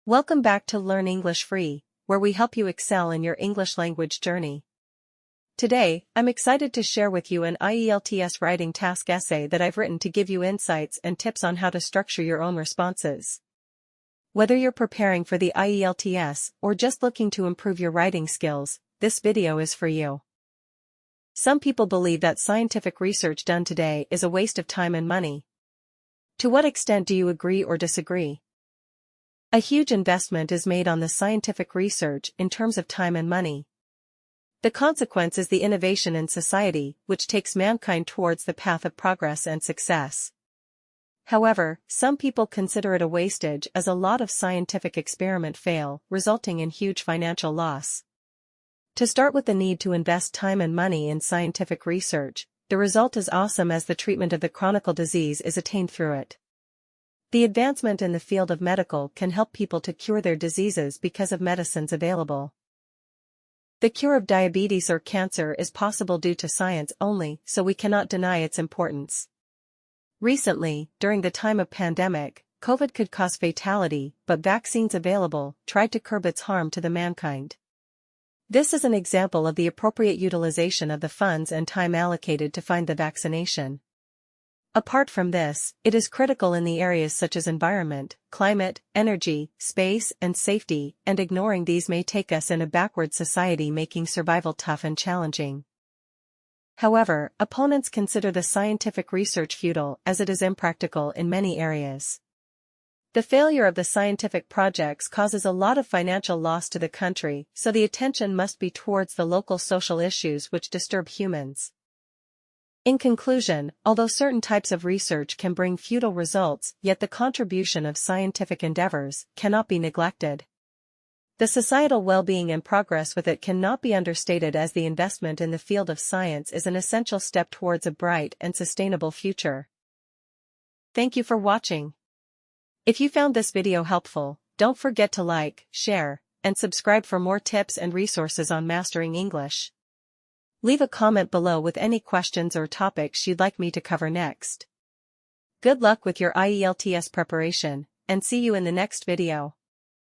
Welcome back to Learn English Free, where we help you excel in your English language journey. Today, I'm excited to share with you an IELTS Writing Task essay that I've written to give you insights and tips on how to structure your own responses. Whether you're preparing for the IELTS or just looking to improve your writing skills, this video is for you. Some people believe that scientific research done today is a waste of time and money. To what extent do you agree or disagree? A huge investment is made on the scientific research in terms of time and money. The consequence is the innovation in society, which takes mankind towards the path of progress and success. However, some people consider it a wastage as a lot of scientific experiments fail, resulting in huge financial loss. To start with the need to invest time and money in scientific research, the result is awesome as the treatment of the chronic disease is attained through it. The advancement in the field of medical can help people to cure their diseases because of medicines available. The cure of diabetes or cancer is possible due to science only, so we cannot deny its importance. Recently, during the time of pandemic, COVID could cause fatality, but vaccines available tried to curb its harm to the mankind. This is an example of the appropriate utilization of the funds and time allocated to find the vaccination. Apart from this, it is critical in the areas such as environment, climate, energy, space, and safety, and ignoring these may take us in a backward society, making survival tough and challenging. However, opponents consider the scientific research futile as it is impractical in many areas. The failure of the scientific projects causes a lot of financial loss to the country, so the attention must be towards the local social issues which disturb humans. In conclusion, although certain types of research can bring futile results, yet the contribution of scientific endeavors cannot be neglected. The societal well-being and progress with it cannot be understated, as the investment in the field of science is an essential step towards a bright and sustainable future. Thank you for watching. If you found this video helpful, don't forget to like, share, and subscribe for more tips and resources on mastering English. Leave a comment below with any questions or topics you'd like me to cover next. Good luck with your IELTS preparation, and see you in the next video.